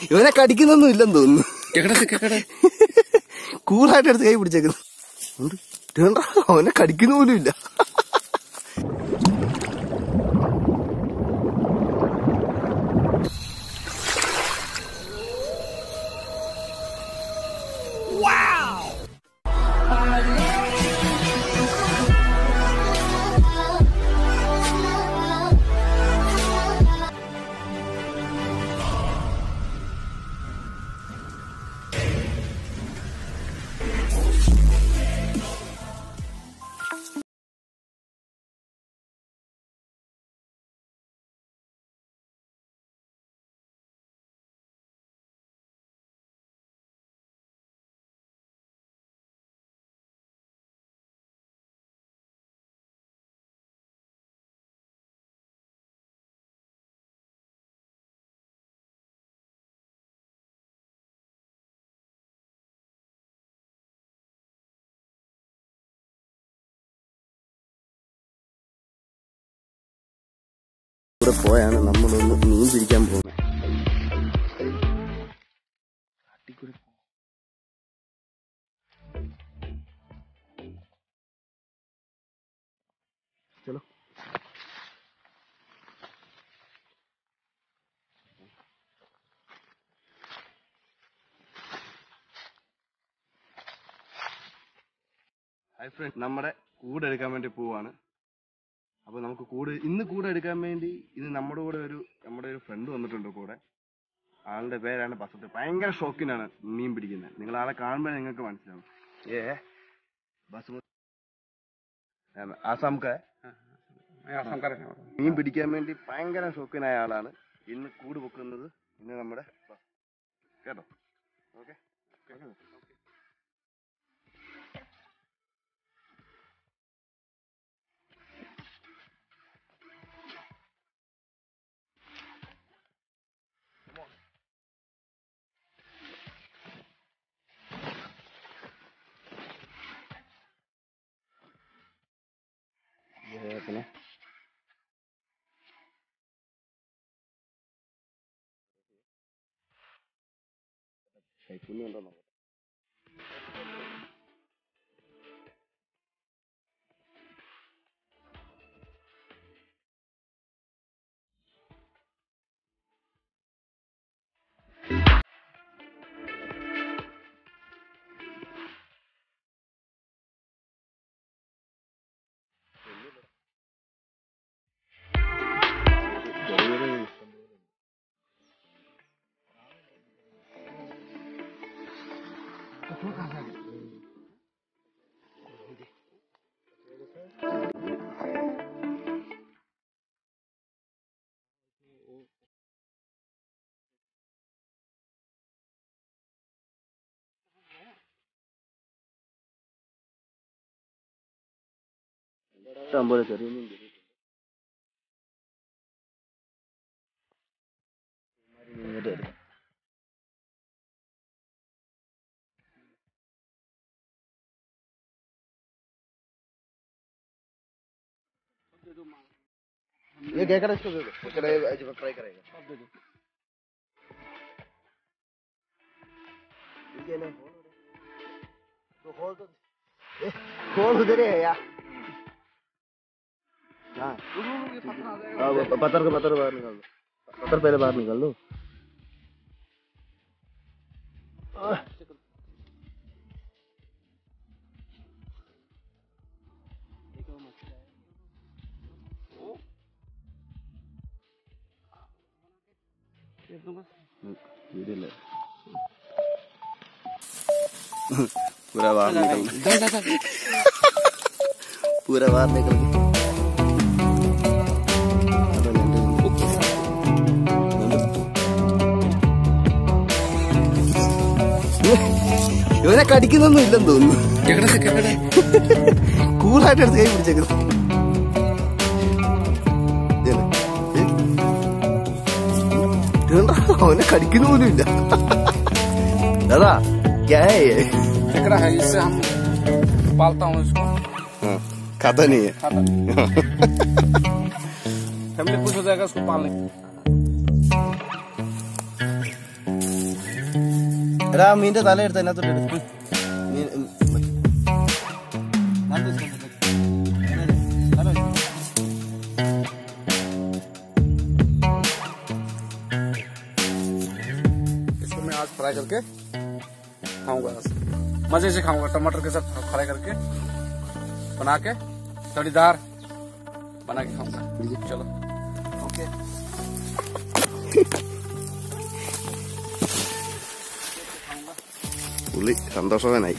ഇവനെ കടിക്കുന്നൊന്നും ഇല്ലെന്ന് തോന്നുന്നു. കൂളായിട്ട് എടുത്ത് കൈ പിടിച്ചേക്കുന്നു. അവനെ കടിക്കുന്ന പോലും ഇല്ല. ഇവിടെ പോയാണ് നമ്മളൊന്ന് മീൻ പിടിക്കാൻ പോകുന്നത്. ചലോ ഹായ് ഫ്രണ്ട്, നമ്മുടെ കൂടെ എടുക്കാൻ വേണ്ടി പോവാണ്. അപ്പൊ നമുക്ക് ഇന്ന് കൂടെ എടുക്കാൻ വേണ്ടി നമ്മുടെ ഒരു ഫ്രണ്ട് വന്നിട്ടുണ്ട് കൂടെ. ആളുടെ പേരാണ് ബസത്ത്. ഭയങ്കര ഷോക്കിനാണ് മീൻ പിടിക്കുന്നത്. നിങ്ങൾ ആളെ കാണുമ്പോൾ നിങ്ങൾക്ക് മനസ്സിലാവും. ആസാംക്ക് മീൻ പിടിക്കാൻ വേണ്ടി ഭയങ്കര ഷോക്കിനായ ആളാണ്. ഇന്ന് കൂട് പൊക്കുന്നത് ഇന്ന് നമ്മുടെ കേട്ടോ. ഓക്കെ, പിന്നെ കൈക്കുഞ്ഞി ഉണ്ടോ നോക്കാം. ഇഷ്ടംപോലെ ചെറിയ മീൻ ये क्या करें इसको, फ्राई करेगा तो खोल उधर है यार. पत्थर बाहर निकाल दो. पत्थर पहले बाहर निकाल दो. पूरा बाहर निकल पूरा बाहर निकल ഇവനെ കടിക്കുന്നൊന്നും ഇല്ലെന്ന് തോന്നുന്നു. കൂളായിട്ട് എടുത്ത് കൈ പിടിച്ചേക്കുന്നു. അവനെ കടിക്കുന്ന പോലും ഇല്ല. दादा क्या है ये? फिक्रा है, इससे हम पालता हूँ इसको. खाता नहीं है. फैमिली खुश हो जाएगा इसको पालने. എടാ മീന്റെ തല എടുത്ത് അതിനകത്തോട്ട് എടുത്തു इसको मैं आज फ्राई करके खाऊंगा, मजे से खाऊंगा, टमाटर के साथ फ्राई करके बना के तड़ीदार बना के खाऊंगा। चलो ओके। പുള്ളി സന്തോഷവാനായി.